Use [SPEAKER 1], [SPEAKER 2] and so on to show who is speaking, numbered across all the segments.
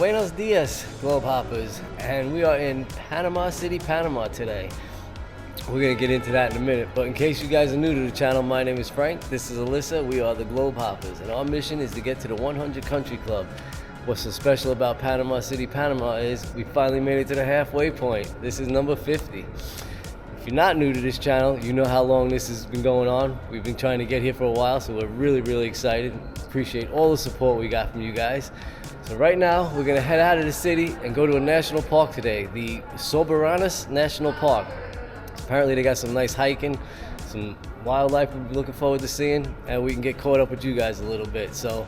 [SPEAKER 1] Buenos dias, GlobeHoppers, and we are in Panama City, Panama today. We're going to get into that in a minute, but in case you guys are new to the channel, my name is Frank, this is Alyssa, we are the GlobeHoppers, and our mission is to get to the 100 Country Club. What's so special about Panama City, Panama is we finally made it to the halfway point. This is number 50. If you're not new to this channel, you know how long this has been going on. We've been trying to get here for a while, so we're really excited. Appreciate all the support we got from you guys. So right now, we're gonna head out of the city and go to a national park today, the Soberania National Park. Apparently they got some nice hiking, some wildlife we'll be looking forward to seeing, and we can get caught up with you guys a little bit. So,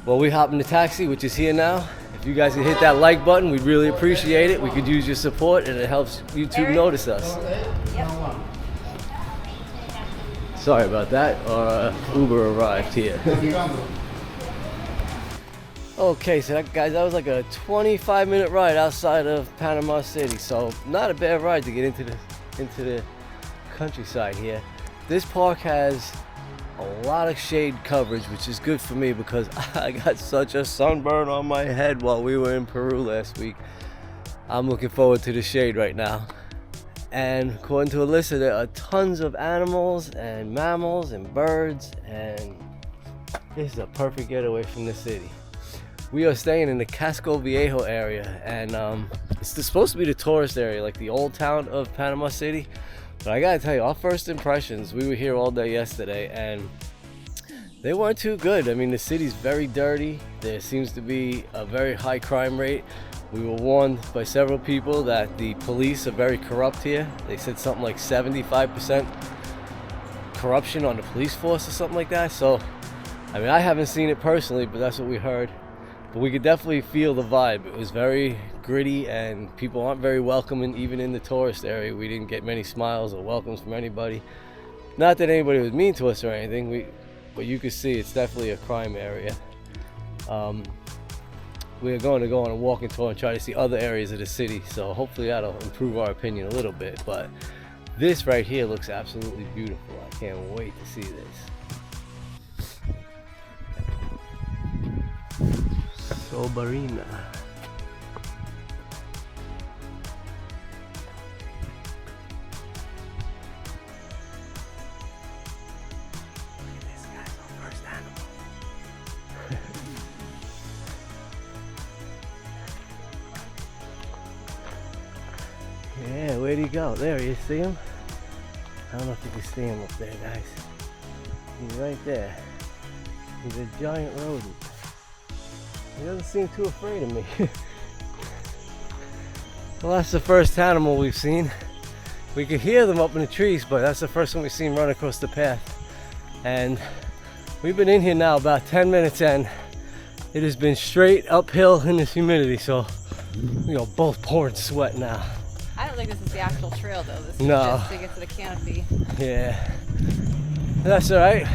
[SPEAKER 1] well, we hop in the taxi, which is here now. If you guys can hit that like button, we'd really appreciate it. We could use your support, and it helps YouTube notice us. Yep. Sorry about that. Our Uber arrived here. Okay, so guys, that was like a 25-minute ride outside of Panama City, so not a bad ride to get into the countryside here. This park has a lot of shade coverage, which is good for me because I got such a sunburn on my head while we were in Peru last week. I'm looking forward to the shade right now. And according to Alyssa, there are tons of animals and mammals and birds, and this is a perfect getaway from the city. We are staying in the Casco Viejo area, and it's supposed to be the tourist area, like the old town of Panama City. But I gotta tell you, our first impressions, we were here all day yesterday, and they weren't too good. I mean, the city's very dirty. There seems to be a very high crime rate. We were warned by several people that the police are very corrupt here. They said something like 75% corruption on the police force or something like that. So, I mean, I haven't seen it personally, but that's what we heard. But we could definitely feel the vibe. It was very gritty, and people aren't very welcoming, even in the tourist area. We didn't get many smiles or welcomes from anybody. Not that anybody was mean to us or anything, but you could see it's definitely a crime area. We're going to go on a walking tour and try to see other areas of the city, so hopefully that'll improve our opinion a little bit. But this right here looks absolutely beautiful. I can't wait to see this. Soberania. This guy's our first animal. Yeah, where'd he go? There, you see him? I don't know if you can see him up there, guys. He's right there. He's a giant rodent. He doesn't seem too afraid of me. Well, that's the first animal we've seen. We could hear them up in the trees, but that's the first one we've seen run across the path. And we've been in here now about 10 minutes, and it has been straight uphill in this humidity, so both pouring sweat now.
[SPEAKER 2] I don't think this is the actual trail, though. This is just to get to the canopy.
[SPEAKER 1] Yeah, that's all right.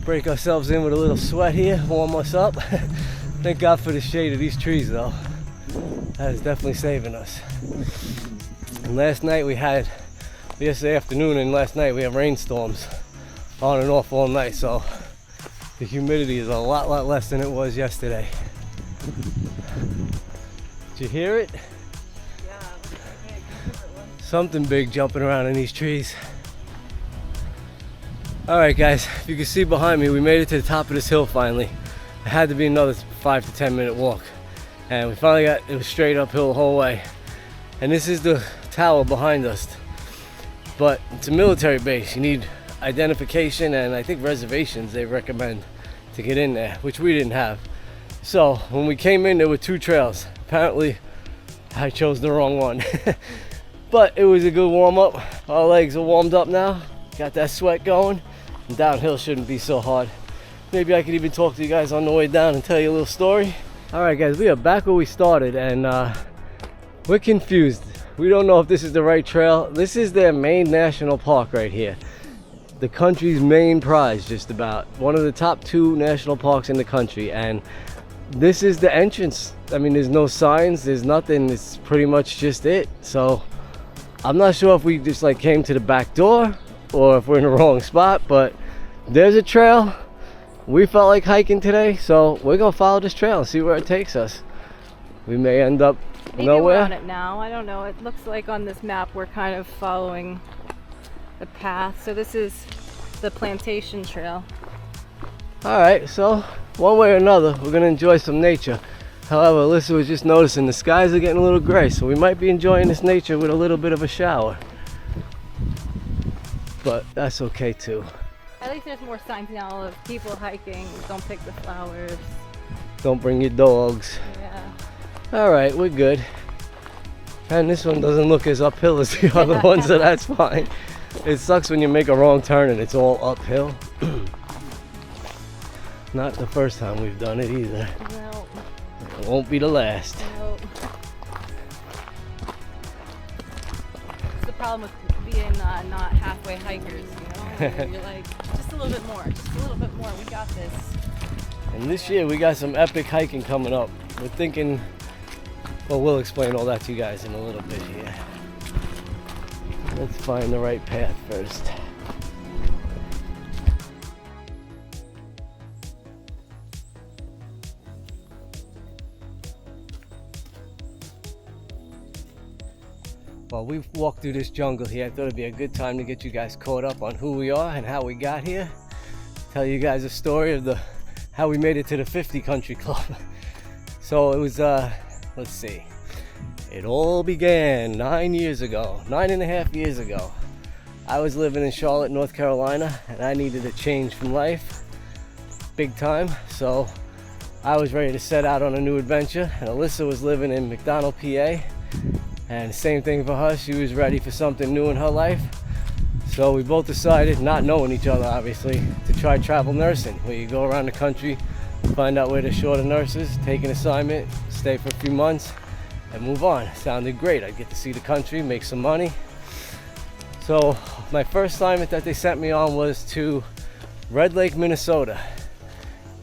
[SPEAKER 1] Break ourselves in with a little sweat here, warm us up. Thank God for the shade of these trees, though. That is definitely saving us. And yesterday afternoon and last night we had rainstorms on and off all night, so the humidity is a lot less than it was yesterday. Did you hear it?
[SPEAKER 2] Yeah, big.
[SPEAKER 1] Something big jumping around in these trees. Alright guys, if you can see behind me, we made it to the top of this hill finally. It had to be another 5 to 10 minute walk. And we finally it was straight uphill the whole way. And this is the tower behind us. But it's a military base. You need identification and I think reservations they recommend to get in there, which we didn't have. So when we came in, there were 2 trails. Apparently, I chose the wrong one. But it was a good warm up. Our legs are warmed up now. Got that sweat going. And downhill shouldn't be so hard. Maybe I could even talk to you guys on the way down and tell you a little story. Alright guys, we are back where we started, and we're confused. We don't know if this is the right trail. This is their main national park right here. The country's main prize, just about. One of the top 2 national parks in the country, and this is the entrance. I mean, there's no signs, there's nothing. It's pretty much just it. So I'm not sure if we just like came to the back door or if we're in the wrong spot, but there's a trail. We felt like hiking today, so we're gonna follow this trail and see where it takes us. we may end up
[SPEAKER 2] Maybe
[SPEAKER 1] nowhere.
[SPEAKER 2] we're on it now. I don't know. It looks like on this map we're kind of following the path. So this is the plantation trail.
[SPEAKER 1] Alright, so one way or another, we're going to enjoy some nature. However, Alyssa was just noticing the skies are getting a little gray, so we might be enjoying this nature with a little bit of a shower. But that's okay too.
[SPEAKER 2] At least there's more signs now of people hiking. Don't pick the flowers.
[SPEAKER 1] Don't bring your dogs.
[SPEAKER 2] Yeah.
[SPEAKER 1] Alright, we're good. And this one doesn't look as uphill as the other ones, so that's fine. It sucks when you make a wrong turn and it's all uphill. Not the first time we've done it either.
[SPEAKER 2] No.
[SPEAKER 1] It won't be the last.
[SPEAKER 2] No. It's the problem with being not halfway hikers, you know? You're like, just a little bit more, we got this.
[SPEAKER 1] And this year we got some epic hiking coming up. We're thinking, well, we'll explain all that to you guys in a little bit here. Let's find the right path first. While we've walked through this jungle here, I thought it'd be a good time to get you guys caught up on who we are and how we got here. Tell you guys a story of how we made it to the 50 Country Club. So it was, let's see. It all began 9.5 years ago. I was living in Charlotte, North Carolina, and I needed a change from life, big time. So I was ready to set out on a new adventure, and Alyssa was living in McDonald, PA. And same thing for her, she was ready for something new in her life. So we both decided, not knowing each other obviously, to try travel nursing, where you go around the country, find out where they're short of nurses, take an assignment, stay for a few months, and move on. Sounded great. I'd get to see the country, make some money. So my first assignment that they sent me on was to Red Lake, Minnesota.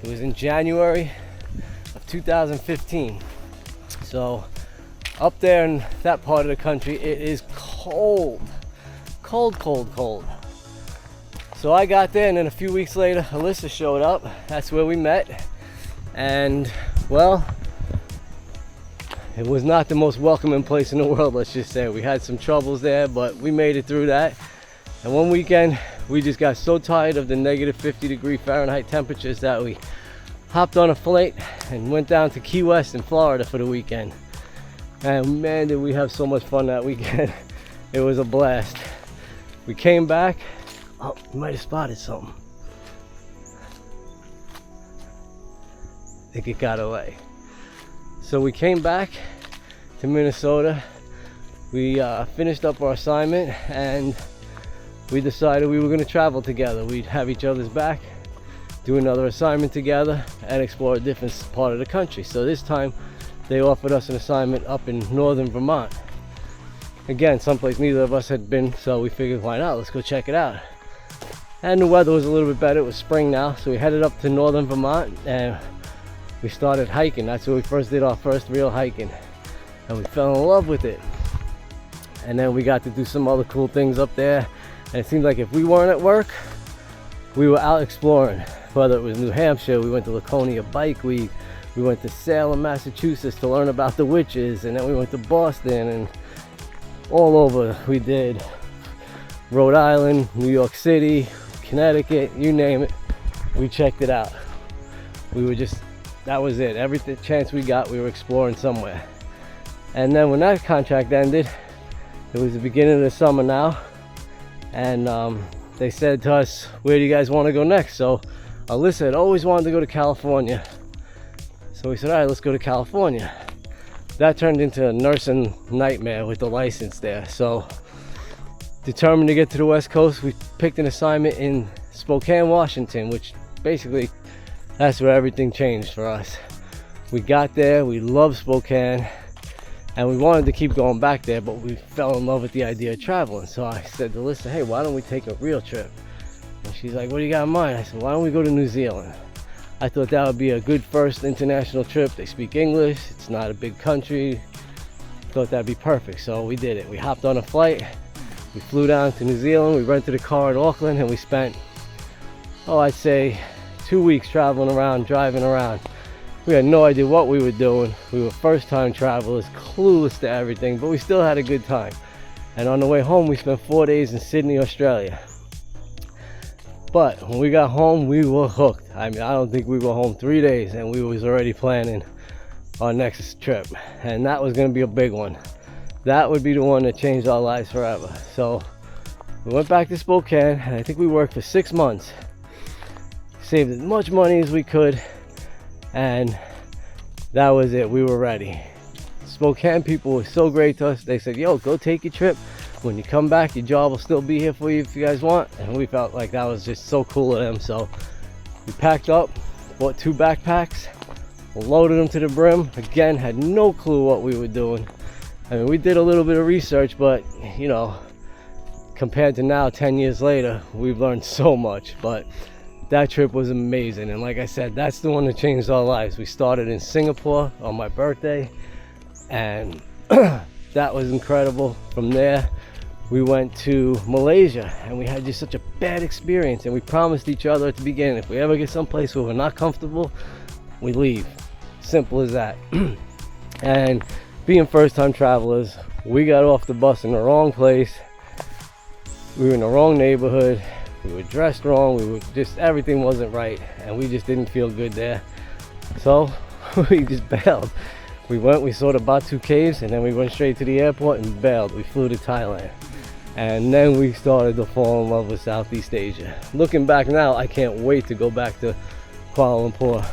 [SPEAKER 1] It was in January of 2015. So up there in that part of the country, it is cold. Cold. So I got there, and then a few weeks later, Alyssa showed up. That's where we met. And, well, it was not the most welcoming place in the world, let's just say. We had some troubles there, but we made it through that. And one weekend, we just got so tired of the negative 50-degree Fahrenheit temperatures that we hopped on a flight and went down to Key West in Florida for the weekend. And man, did we have so much fun that weekend. It was a blast. We came back. Oh, you might have spotted something. I think it got away. So we came back to Minnesota. We finished up our assignment, and we decided we were going to travel together. We'd have each other's back, do another assignment together, and explore a different part of the country. So this time, they offered us an assignment up in northern Vermont. Again, someplace neither of us had been, so we figured, why not? Let's go check it out. And the weather was a little bit better. It was spring now, so we headed up to northern Vermont, and we started hiking. That's where we first did our first real hiking, and we fell in love with it. And then we got to do some other cool things up there, and it seemed like if we weren't at work, we were out exploring. Whether it was New Hampshire, we went to Laconia Bike Week, we went to Salem, Massachusetts to learn about the witches, and then we went to Boston, and all over. We did Rhode Island, New York City, Connecticut, you name it. We checked it out. We were just, that was it. Every chance we got, we were exploring somewhere. And then when that contract ended, it was the beginning of the summer now, and they said to us, where do you guys want to go next? So Alyssa had always wanted to go to California. So we said, all right, let's go to California. That turned into a nursing nightmare with the license there. So determined to get to the West Coast, we picked an assignment in Spokane, Washington, which basically, that's where everything changed for us. We got there, we loved Spokane, and we wanted to keep going back there, but we fell in love with the idea of traveling. So I said to Alyssa, hey, why don't we take a real trip? And she's like, what do you got in mind? I said, why don't we go to New Zealand? I thought that would be a good first international trip. They speak English, it's not a big country. Thought that'd be perfect, so we did it. We hopped on a flight, we flew down to New Zealand, we rented a car in Auckland, and we spent, I'd say 2 weeks traveling around, driving around. We had no idea what we were doing. We were first time travelers, clueless to everything, but we still had a good time. And on the way home, we spent 4 days in Sydney, Australia. But when we got home, we were hooked. I mean, I don't think we were home 3 days and we was already planning our next trip. And that was gonna be a big one. That would be the one that changed our lives forever. So we went back to Spokane, and I think we worked for 6 months. Saved as much money as we could, and that was it. We were ready. Spokane people were so great to us. They said, yo, go take your trip. When you come back, your job will still be here for you if you guys want. And we felt like that was just so cool of them. So we packed up, bought 2 backpacks, loaded them to the brim. Again, had no clue what we were doing. I mean, we did a little bit of research, but you know, compared to now, 10 years later, we've learned so much. But that trip was amazing, and like I said, that's the one that changed our lives. We started in Singapore on my birthday, and that was incredible. From there, we went to Malaysia, and we had just such a bad experience, and we promised each other at the beginning, if we ever get someplace where we're not comfortable, we leave. Simple as that. And being first-time travelers, we got off the bus in the wrong place. We were in the wrong neighborhood. We were dressed wrong. We were just, everything wasn't right, and we just didn't feel good there. So we just bailed. We went, we saw the Batu caves, and then we went straight to the airport and bailed. We flew to Thailand, and then we started to fall in love with Southeast Asia. Looking back now, I can't wait to go back to Kuala Lumpur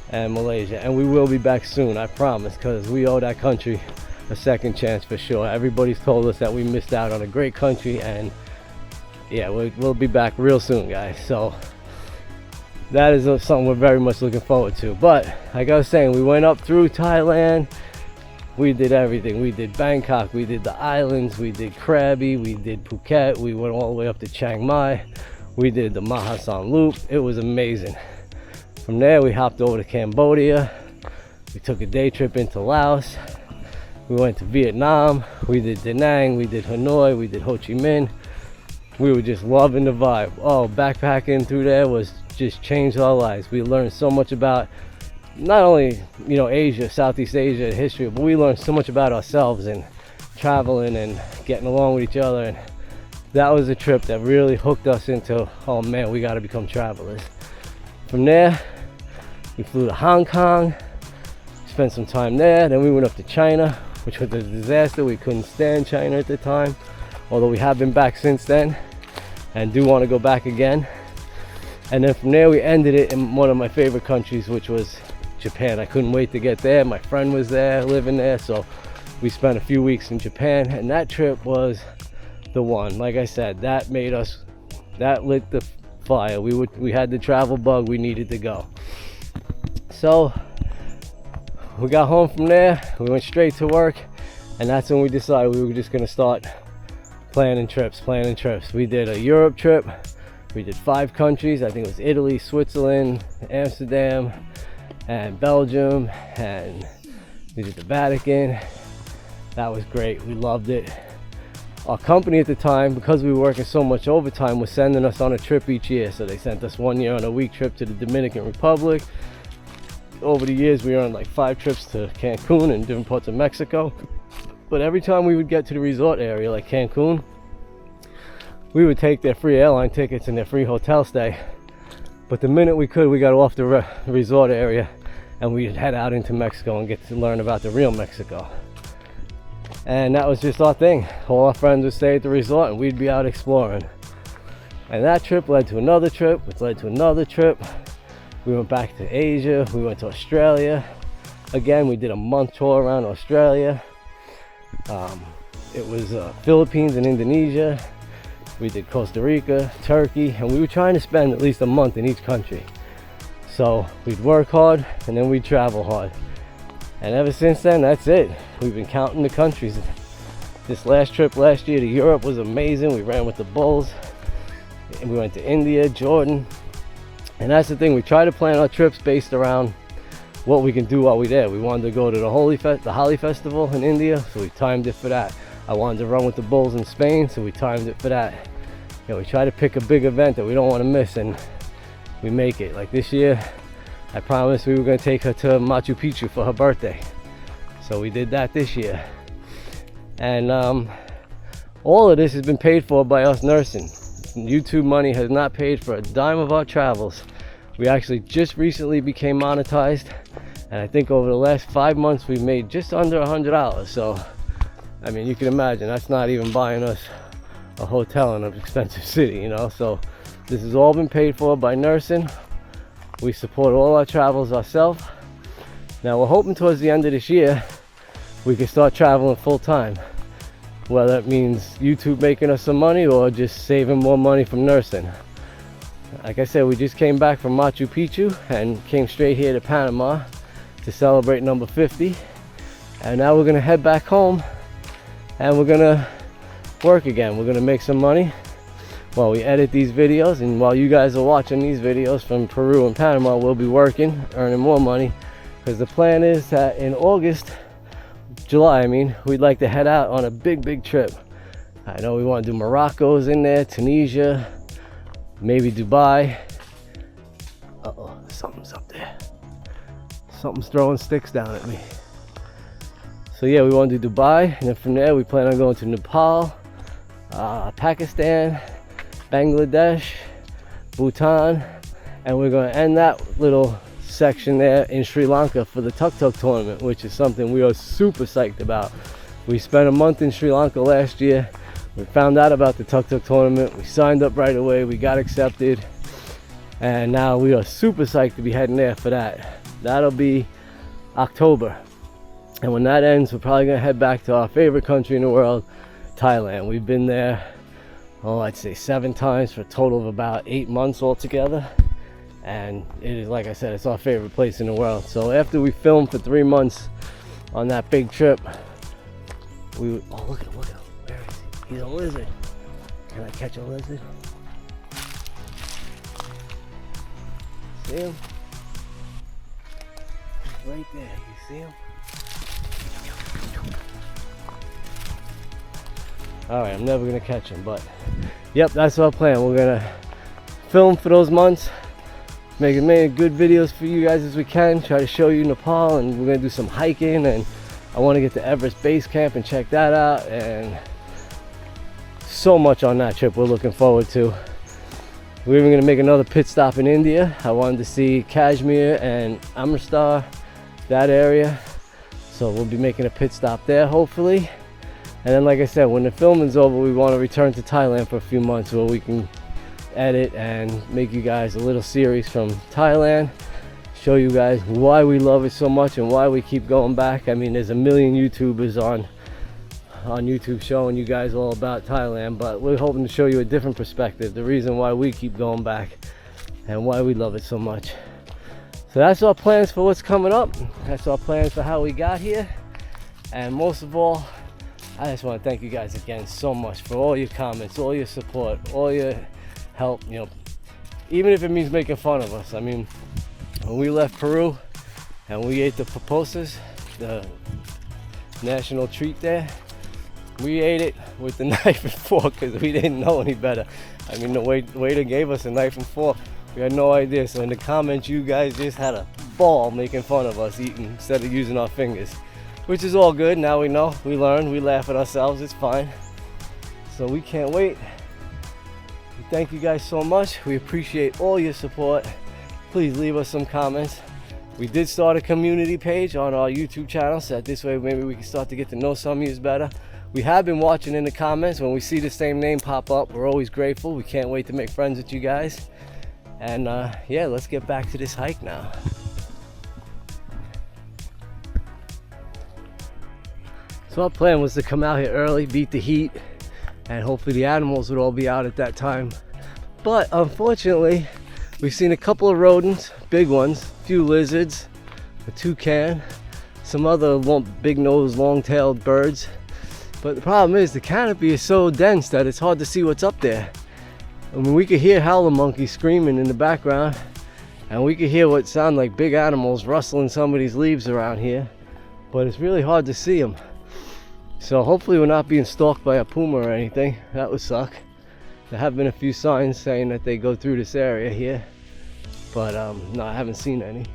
[SPEAKER 1] and Malaysia, and we will be back soon, I promise, because we owe that country a second chance for sure. Everybody's told us that we missed out on a great country, and yeah, we'll be back real soon, guys. So that is something we're very much looking forward to. But like I was saying, we went up through Thailand. We did everything. We did Bangkok, we did the islands, we did Krabi, we did Phuket, we went all the way up to Chiang Mai, we did the Mahasan Loop. It was amazing. From there, we hopped over to Cambodia. We took a day trip into Laos. We went to Vietnam. We did Da Nang, we did Hanoi, we did Ho Chi Minh. We were just loving the vibe. Oh, backpacking through there was just changed our lives. We learned so much about not only, you know, Asia, Southeast Asia, history, but we learned so much about ourselves and traveling and getting along with each other. And that was a trip that really hooked us into, oh man, we got to become travelers. From there, we flew to Hong Kong, spent some time there. Then we went up to China, which was a disaster. We couldn't stand China at the time, although we have been back since then and do want to go back again. And then from there, we ended it in one of my favorite countries, which was Japan. I couldn't wait to get there. My friend was there, living there, so we spent a few weeks in Japan, and that trip was the one. Like I said, that made us, that lit the fire. We had the travel bug, we needed to go. So we got home from there, we went straight to work, and that's when we decided we were just gonna start planning trips. We did a Europe trip. We did 5 countries. I think it was Italy, Switzerland, Amsterdam, and Belgium, and we did the Vatican. That was great. We loved it. Our company at the time, because we were working so much overtime, was sending us on a trip each year. So they sent us 1 year on a week trip to the Dominican Republic. Over the years, we were on like 5 trips to Cancun and different parts of Mexico. But every time we would get to the resort area, like Cancun, we would take their free airline tickets and their free hotel stay. But the minute we could, we got off the resort area and we'd head out into Mexico and get to learn about the real Mexico. And that was just our thing. All our friends would stay at the resort and we'd be out exploring. And that trip led to another trip, which led to another trip. We went back to Asia, we went to Australia. Again, we did a month tour around Australia. It was Philippines and Indonesia. We did Costa Rica, Turkey, and we were trying to spend at least a month in each country. So we'd work hard and then we'd travel hard. And ever since then, that's it. We've been counting the countries. This last trip last year to Europe was amazing. We ran with the bulls. And we went to India, Jordan. And that's the thing, we try to plan our trips based around what we can do while we're there. We wanted to go to the Holi Festival in India, so we timed it for that. I wanted to run with the bulls in Spain, so we timed it for that. You know, we try to pick a big event that we don't want to miss, and we make it. Like this year, I promised we were going to take her to Machu Picchu for her birthday. So we did that this year. And all of this has been paid for by us nursing. YouTube money has not paid for a dime of our travels. We actually just recently became monetized, and I think over the last 5 months we've made just under $100. So I mean, you can imagine that's not even buying us a hotel in an expensive city, you know. So this has all been paid for by nursing. We support all our travels ourselves. Now we're hoping towards the end of this year we can start traveling full time, whether it means YouTube making us some money or just saving more money from nursing. Like I said, we just came back from Machu Picchu and came straight here to Panama to celebrate number 50. And now we're gonna head back home and we're gonna work again. We're gonna make some money while we edit these videos, and while you guys are watching these videos from Peru and Panama, we'll be working, earning more money, because the plan is that in July, I mean, we'd like to head out on a big trip. I know we want to do Morocco's in there, Tunisia, maybe Dubai. Uh-oh, something's up there. Something's throwing sticks down at me. So yeah, we want to do Dubai, and then from there we plan on going to Nepal, Pakistan, Bangladesh, Bhutan, and we're going to end that little section there in Sri Lanka for the Tuk Tuk tournament, which is something we are super psyched about. We spent a month in Sri Lanka last year. We found out about the Tuk Tuk tournament. We signed up right away. We got accepted, and now we are super psyched to be heading there for that. That'll be October, and when that ends, we're probably gonna head back to our favorite country in the world, Thailand. We've been there, I'd say 7 times for a total of about 8 months altogether. And it is, like I said, it's our favorite place in the world. So after we filmed for 3 months on that big trip, oh, look at him, where is he? He's a lizard. Can I catch a lizard? See him? He's right there, you see him? Alright, I'm never gonna catch him, but yep, that's our plan. We're gonna film for those months, make as many good videos for you guys as we can, try to show you Nepal, and we're gonna do some hiking, and I want to get to Everest Base Camp and check that out, and so much on that trip we're looking forward to. We're even gonna make another pit stop in India. I wanted to see Kashmir and Amritsar, that area, so we'll be making a pit stop there hopefully. And then, like I said, when the filming's over, we want to return to Thailand for a few months where we can edit and make you guys a little series from Thailand, show you guys why we love it so much and why we keep going back. I mean, there's a million YouTubers on YouTube showing you guys all about Thailand, but we're hoping to show you a different perspective, the reason why we keep going back and why we love it so much. So that's our plans for what's coming up. That's our plans for how we got here. And most of all, I just want to thank you guys again so much for all your comments, all your support, all your help, you know, even if it means making fun of us. I mean, when we left Peru and we ate the pupusas, the national treat there, we ate it with the knife and fork because we didn't know any better. I mean, the waiter gave us a knife and fork. We had no idea. So in the comments, you guys just had a ball making fun of us eating instead of using our fingers, which is all good. Now we know, we learn, we laugh at ourselves, it's fine. So we can't wait. Thank you guys so much. We appreciate all your support. Please leave us some comments. We did start a community page on our YouTube channel, so that this way maybe we can start to get to know some of you better. We have been watching in the comments. When we see the same name pop up, we're always grateful. We can't wait to make friends with you guys. And yeah, let's get back to this hike now. So our plan was to come out here early, beat the heat, and hopefully the animals would all be out at that time. But unfortunately, we've seen a couple of rodents, big ones, a few lizards, a toucan, some other big-nosed, long-tailed birds. But the problem is the canopy is so dense that it's hard to see what's up there. I mean, we could hear howler monkeys screaming in the background, and we could hear what sound like big animals rustling some of these leaves around here, but it's really hard to see them. So hopefully we're not being stalked by a puma or anything. That would suck. There have been a few signs saying that they go through this area here, but no, I haven't seen any.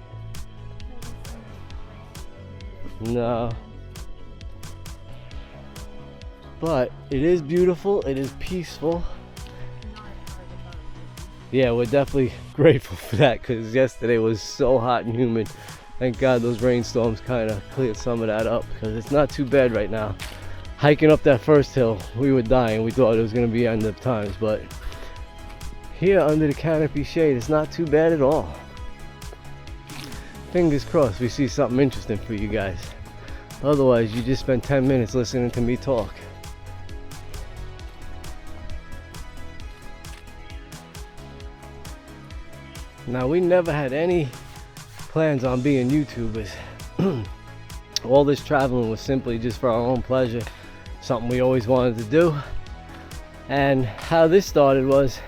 [SPEAKER 1] No. But it is beautiful, it is peaceful. Yeah, we're definitely grateful for that, because yesterday was so hot and humid. Thank God those rainstorms kind of cleared some of that up, because it's not too bad right now. Hiking up that first hill, we were dying. We thought it was going to be end of times, but here under the canopy shade, it's not too bad at all. Fingers crossed we see something interesting for you guys. Otherwise, you just spent 10 minutes listening to me talk. Now, we never had any plans on being YouTubers. All this traveling was simply just for our own pleasure, something we always wanted to do. And how this started was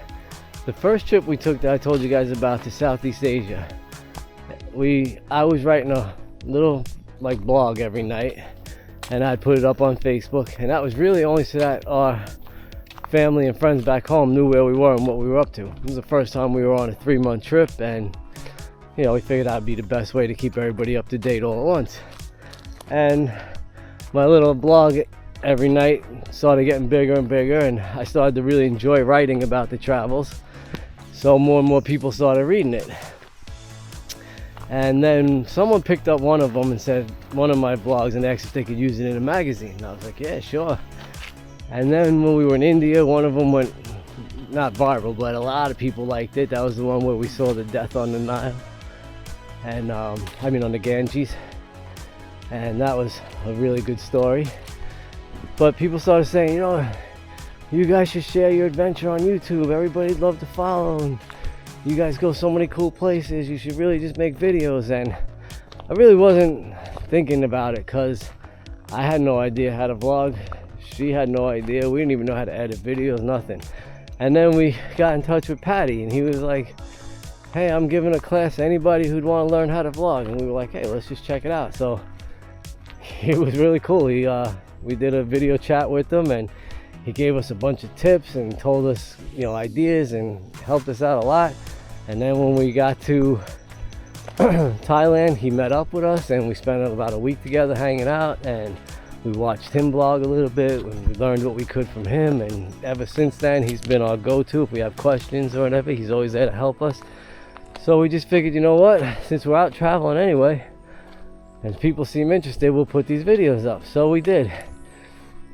[SPEAKER 1] the first trip we took that I told you guys about to Southeast Asia. I was writing a little like blog every night, and I'd put it up on Facebook, and that was really only so that our family and friends back home knew where we were and what we were up to. It was the first time we were on a 3-month trip, and you know, we figured that'd be the best way to keep everybody up to date all at once. And my little blog every night started getting bigger and bigger, and I started to really enjoy writing about the travels, so more and more people started reading it. And then someone picked up one of them and said, one of my blogs, and asked if they could use it in a magazine. And I was like, yeah, sure. And then when we were in India, one of them went, not viral, but a lot of people liked it. That was the one where we saw the death on the Nile, and I mean on the Ganges, and that was a really good story. But people started saying, you know, you guys should share your adventure on YouTube. Everybody'd love to follow, and you guys go so many cool places. You should really just make videos. And I really wasn't thinking about it, because I had no idea how to vlog. She had no idea. We didn't even know how to edit videos, nothing. And then we got in touch with Patty, and he was like, hey, I'm giving a class to anybody who'd want to learn how to vlog. And we were like, hey, let's just check it out. So it was really cool. We did a video chat with him, and he gave us a bunch of tips and told us, you know, ideas, and helped us out a lot. And then when we got to Thailand, he met up with us, and we spent about a week together hanging out, and we watched him blog a little bit, and we learned what we could from him. And ever since then, he's been our go-to. If we have questions or whatever, he's always there to help us. So we just figured, you know what, since we're out traveling anyway, and people seem interested, we'll put these videos up. So we did.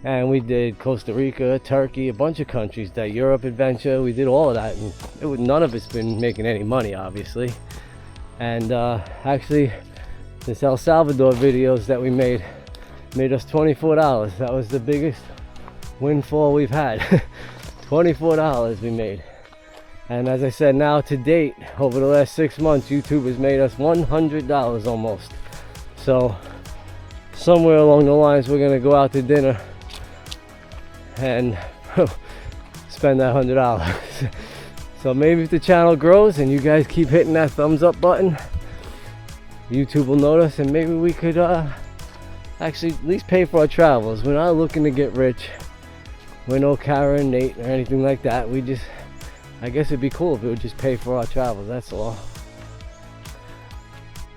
[SPEAKER 1] And we did Costa Rica, Turkey, a bunch of countries, that Europe adventure. We did all of that, and none of it's been making any money, obviously. And actually, this El Salvador videos that we made us $24. That was the biggest windfall we've had. $24 we made. And as I said, now to date, over the last 6 months, YouTube has made us $100 almost. So somewhere along the lines, we're gonna go out to dinner and spend that $100. So maybe if the channel grows and you guys keep hitting that thumbs up button, YouTube will notice, and maybe we could actually at least pay for our travels. We're not looking to get rich. We're no Kara and Nate or anything like that. We just, I guess it'd be cool if it would just pay for our travels, that's all.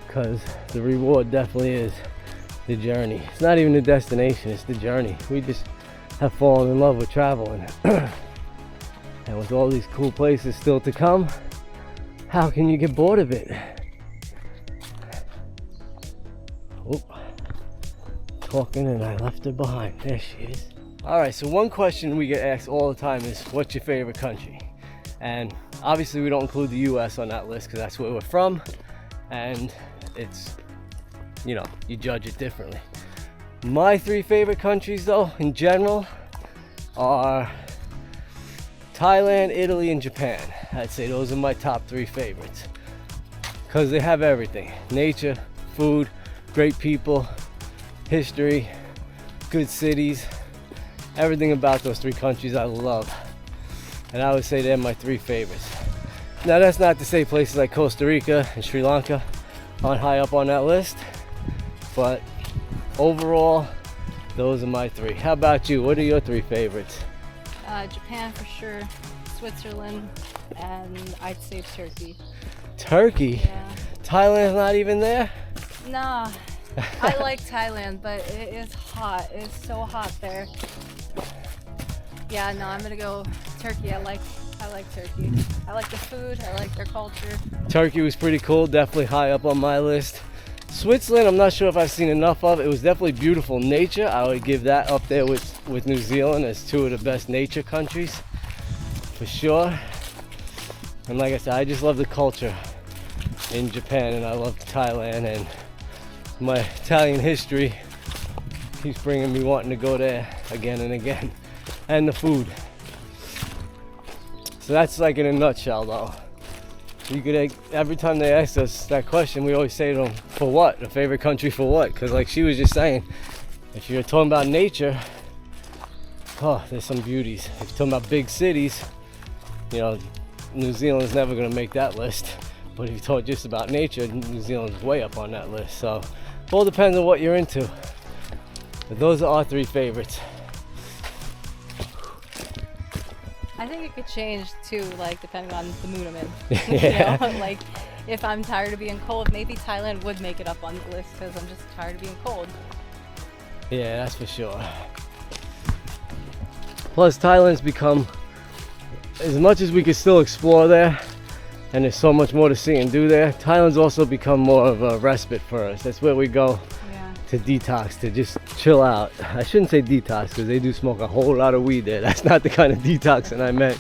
[SPEAKER 1] Because the reward definitely is the journey. It's not even the destination, it's the journey. We just have fallen in love with traveling. And with all these cool places still to come, how can you get bored of it? Oop. Talking and I left her behind. There she is. Alright, so one question we get asked all the time is, what's your favorite country? And obviously we don't include the US on that list, because that's where we're from, and it's, you know, you judge it differently. My 3 favorite countries though, in general, are Thailand, Italy, and Japan. I'd say those are my top 3 favorites, because they have everything: nature, food, great people, history, good cities. Everything about those 3 countries I love, and I would say they're my 3 favorites. Now that's not to say places like Costa Rica and Sri Lanka aren't high up on that list, but overall those are my 3. How about you? What are your 3 favorites?
[SPEAKER 2] Japan for sure, Switzerland, and I'd say Turkey.
[SPEAKER 1] Turkey?
[SPEAKER 2] Yeah.
[SPEAKER 1] Thailand's not even there?
[SPEAKER 2] Nah. I like Thailand, but it is hot. It's so hot there. Yeah, no, I'm gonna go Turkey. I like Turkey. I like the food. I like their culture.
[SPEAKER 1] Turkey was pretty cool, definitely high up on my list. Switzerland, I'm not sure if I've seen enough of. It was definitely beautiful nature. I would give that up there with New Zealand as two of the best nature countries, for sure. And like I said, I just love the culture in Japan, and I love Thailand, and my Italian history keeps bringing me wanting to go there again and again. And the food. So that's like in a nutshell though. You could, every time they ask us that question, we always say to them, for what? A favorite country for what? Because like she was just saying, if you're talking about nature, oh, there's some beauties. If you're talking about big cities, you know, New Zealand's never gonna make that list. But if you talk just about nature, New Zealand's way up on that list. So it all depends on what you're into. But those are our three favorites.
[SPEAKER 2] I think it could change too, like depending on the mood I'm in.
[SPEAKER 1] Yeah.
[SPEAKER 2] You know, like if I'm tired of being cold, maybe Thailand would make it up on the list because I'm just tired of being cold.
[SPEAKER 1] Yeah, that's for sure. Plus, Thailand's become, as much as we could still explore there, and there's so much more to see and do there, Thailand's also become more of a respite for us. That's where we go to detox, to just chill out. I shouldn't say detox because they do smoke a whole lot of weed there. That's not the kind of detoxing I meant.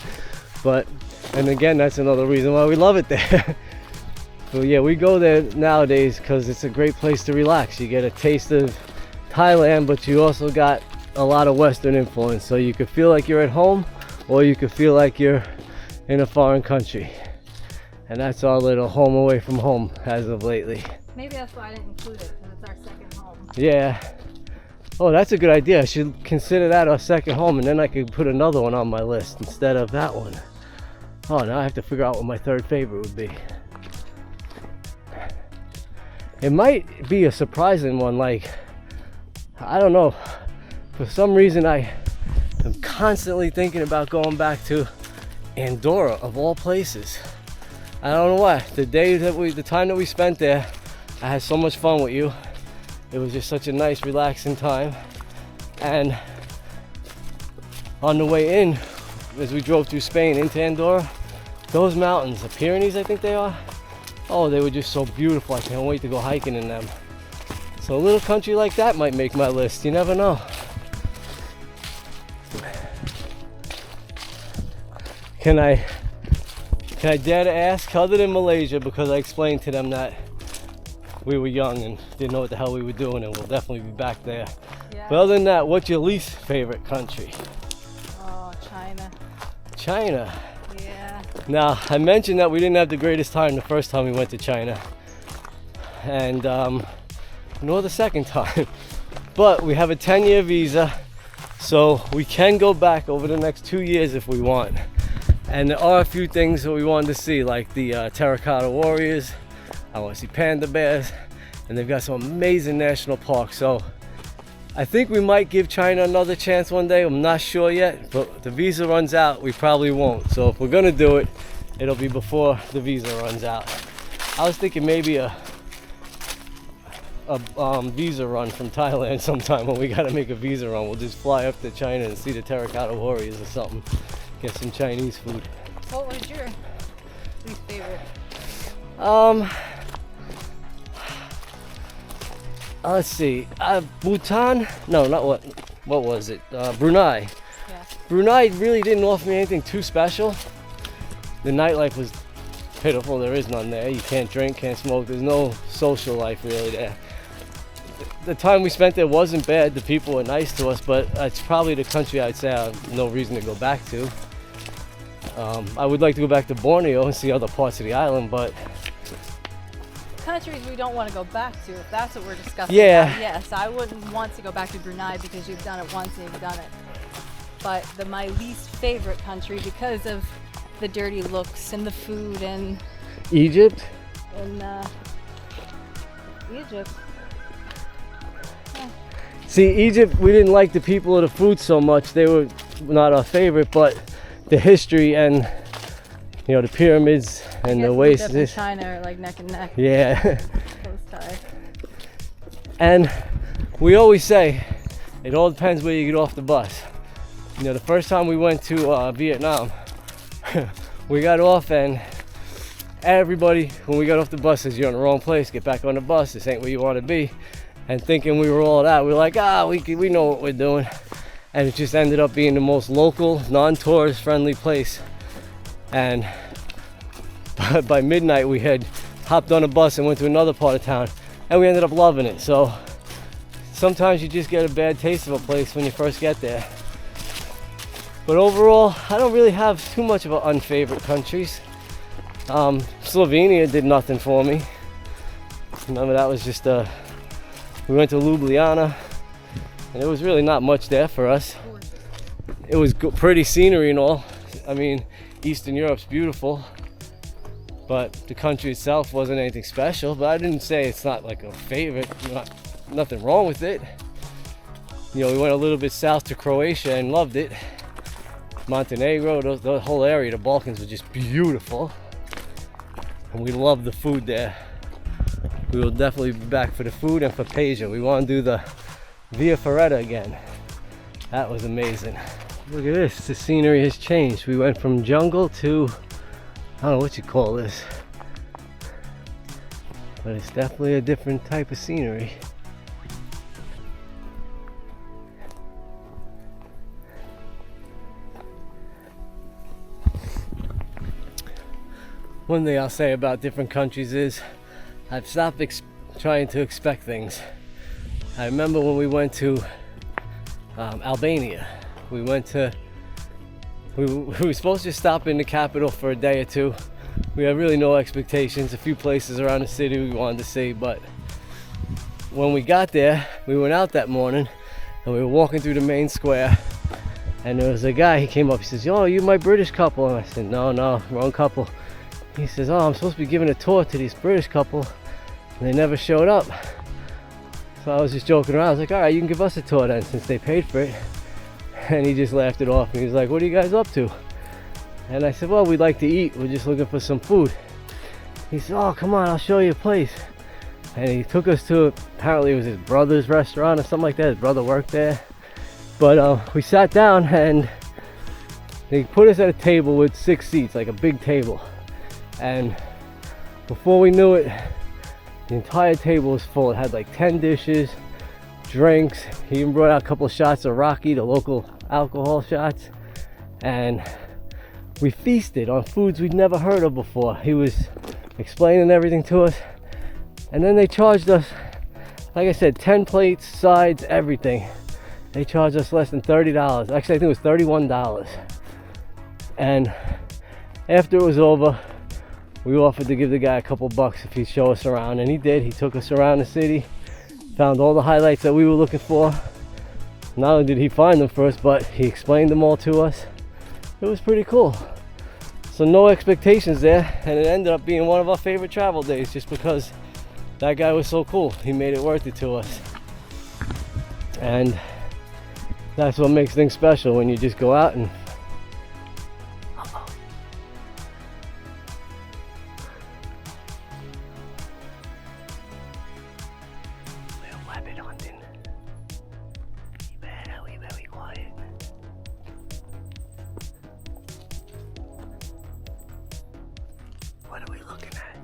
[SPEAKER 1] But, and again, that's another reason why we love it there. So yeah, we go there nowadays because it's a great place to relax. You get a taste of Thailand, but you also got a lot of Western influence. So you could feel like you're at home, or you could feel like you're in a foreign country. And that's our little home away from home as of lately.
[SPEAKER 2] Maybe that's why I didn't include it, because it's our second home.
[SPEAKER 1] Yeah. Oh, that's a good idea. I should consider that our second home, and then I could put another one on my list instead of that one. Oh, now I have to figure out what my third favorite would be. It might be a surprising one, like, I don't know. For some reason, I am constantly thinking about going back to Andorra, of all places. I don't know why. The time that we spent there, I had so much fun with you. It was just such a nice, relaxing time. And on the way in, as we drove through Spain into Andorra, those mountains, the Pyrenees I think they are, oh, they were just so beautiful. I can't wait to go hiking in them. So a little country like that might make my list. You never know. Can I dare to ask, other than Malaysia, because I explained to them that we were young and didn't know what the hell we were doing, and we'll definitely be back there.
[SPEAKER 2] Yeah.
[SPEAKER 1] But other than that, what's your least favorite country?
[SPEAKER 2] Oh, China.
[SPEAKER 1] China.
[SPEAKER 2] Yeah.
[SPEAKER 1] Now, I mentioned that we didn't have the greatest time the first time we went to China, and nor the second time. But we have a 10-year visa, so we can go back over the next 2 years if we want. And there are a few things that we wanted to see, like the terracotta warriors. I want to see panda bears, and they've got some amazing national parks. So I think we might give China another chance one day. I'm not sure yet, but if the visa runs out, we probably won't. So if we're gonna do it, it'll be before the visa runs out. I was thinking maybe a visa run from Thailand sometime. When we gotta make a visa run, we'll just fly up to China and see the terracotta warriors or something. Get some Chinese food.
[SPEAKER 2] What was your least favorite?
[SPEAKER 1] Let's see. Bhutan? No, not what. What was it? Brunei.
[SPEAKER 2] Yeah.
[SPEAKER 1] Brunei really didn't offer me anything too special. The nightlife was pitiful. There is none there. You can't drink, can't smoke. There's no social life really there. The time we spent there wasn't bad. The people were nice to us, but it's probably the country I'd say I have no reason to go back to. I would like to go back to Borneo and see other parts of the island, but
[SPEAKER 2] Countries we don't want to go back to, if that's what we're discussing.
[SPEAKER 1] Yeah.
[SPEAKER 2] Yes, I wouldn't want to go back to Brunei because you've done it once and you've done it. But my least favorite country, because of the dirty looks and the food and
[SPEAKER 1] Egypt?
[SPEAKER 2] Egypt.
[SPEAKER 1] See, Egypt, we didn't like the people or the food so much. They were not our favorite, but the history and you know, the pyramids and the oasis.
[SPEAKER 2] And China are like neck and neck.
[SPEAKER 1] Yeah.
[SPEAKER 2] Close tie.
[SPEAKER 1] And we always say, it all depends where you get off the bus. You know, the first time we went to Vietnam, we got off and everybody, when we got off the bus, says, you're in the wrong place, get back on the bus, this ain't where you want to be. And thinking we were all that, we were like, we know what we're doing. And it just ended up being the most local, non-tourist friendly place. And by midnight we had hopped on a bus and went to another part of town, and we ended up loving it. So sometimes you just get a bad taste of a place when you first get there. But overall, I don't really have too much of an unfavorite countries. Slovenia did nothing for me. Remember, that was just we went to Ljubljana, and there was really not much there for us. It was pretty scenery and all. I mean, Eastern Europe's beautiful, but the country itself wasn't anything special. But I didn't say it's not like a favorite. Nothing wrong with it. You know, we went a little bit south to Croatia and loved it. Montenegro, the whole area, the Balkans, was just beautiful, and we loved the food there. We will definitely be back for the food and for Pasia. We want to do the Via Ferrata again. That was amazing. Look at this, the scenery has changed. We went from jungle to, I don't know what you call this, but it's definitely a different type of scenery. One thing I'll say about different countries is I've stopped trying to expect things. I remember when we went to Albania. We were supposed to stop in the capital for a day or two. We had really no expectations. A few places around the city we wanted to see, but when we got there, we went out that morning and we were walking through the main square, and there was a guy, he came up, he says, "Oh, you my British couple?" And I said, No, wrong couple. He says, "Oh, I'm supposed to be giving a tour to this British couple, and they never showed up." So I was just joking around. I was like, "All right, you can give us a tour then, since they paid for it." And he just laughed it off, and he was like, "What are you guys up to?" And I said, "Well, we'd like to eat. We're just looking for some food." He said, "Oh, come on, I'll show you a place." And he took us to, apparently it was his brother's restaurant or something like that. His brother worked there. But we sat down, and they put us at a table with 6 seats, like a big table. And before we knew it, the entire table was full. It had like 10 dishes, drinks. He even brought out a couple of shots of Rocky, the local alcohol shots. And we feasted on foods we'd never heard of before. He was explaining everything to us. And then they charged us, like I said, 10 plates, sides, everything. They charged us less than $30. Actually, I think it was $31. And after it was over, we offered to give the guy a couple bucks if he'd show us around, and he did. He took us around the city, found all the highlights that we were looking for. Not only did he find them for us, but he explained them all to us. It was pretty cool. So no expectations there, and it ended up being one of our favorite travel days just because that guy was so cool. He made it worth it to us. And that's what makes things special, when you just go out and what are we looking at?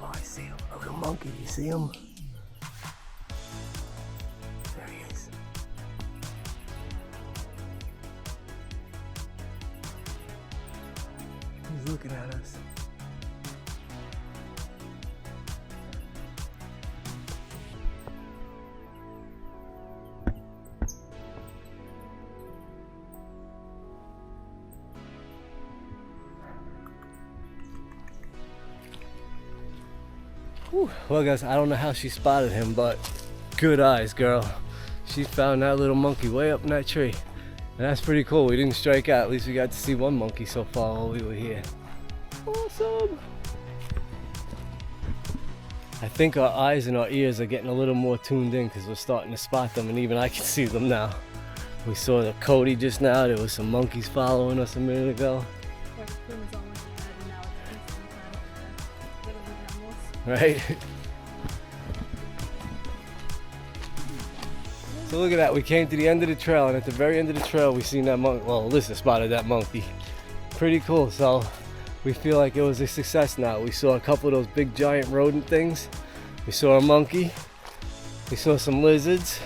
[SPEAKER 1] Oh, I see him. A little monkey. You see him? There he is. He's looking at us. Whew. Well guys, I don't know how she spotted him, but good eyes, girl. She found that little monkey way up in that tree. And that's pretty cool. We didn't strike out. At least we got to see one monkey so far while we were here. Awesome. awesome. I think our eyes and our ears are getting a little more tuned in because we're starting to spot them, and even I can see them now. We saw the Cody just now. There was some monkeys following us a minute ago. Right? So look at that, we came to the end of the trail, and at the very end of the trail we seen that monkey. Well, Alyssa spotted that monkey. Pretty cool. So we feel like it was a success now. We saw a couple of those big giant rodent things. We saw a monkey. We saw some lizards.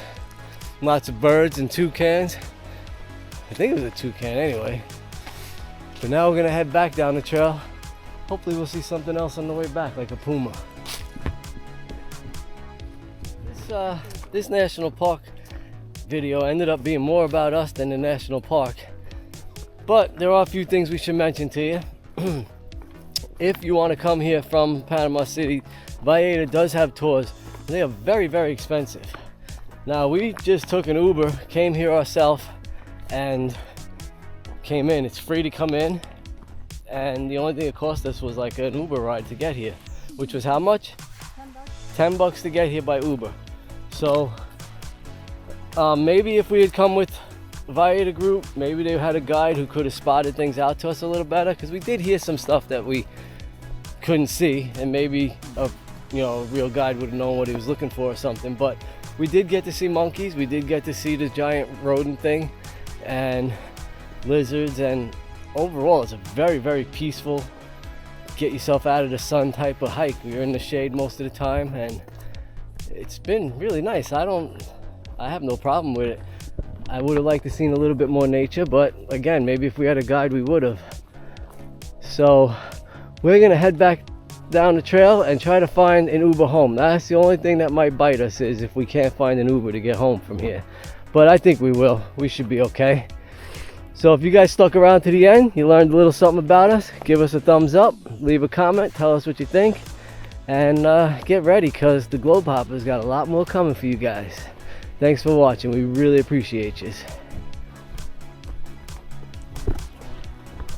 [SPEAKER 1] Lots of birds and toucans. I think it was a toucan anyway. But now we're gonna head back down the trail. Hopefully we'll see something else on the way back, like a puma. This national park video ended up being more about us than the national park. But there are a few things we should mention to you. If you want to come here from Panama City, Valletta does have tours. They are very, very expensive. Now we just took an Uber, came here ourselves, and came in. It's free to come in, and the only thing it cost us was like an Uber ride to get here, which was how much? $10 to get here by Uber. So maybe if we had come with Valletta group, maybe they had a guide who could have spotted things out to us a little better, because we did hear some stuff that we couldn't see, and maybe a real guide would have known what he was looking for or something. But we did get to see monkeys, we did get to see this giant rodent thing and lizards, and overall it's a very, very peaceful, get yourself out of the sun type of hike. We were in the shade most of the time, and it's been really nice. I have no problem with it. I would have liked to seen a little bit more nature, but again, maybe if we had a guide we would have. So we're gonna head back down the trail and try to find an Uber home. That's the only thing that might bite us, is if we can't find an Uber to get home from here. But I think we will. We should be okay. So if you guys stuck around to the end, you learned a little something about us, give us a thumbs up, leave a comment, tell us what you think, and get ready, because the GlobeHoppers got a lot more coming for you guys. Thanks for watching. We really appreciate you.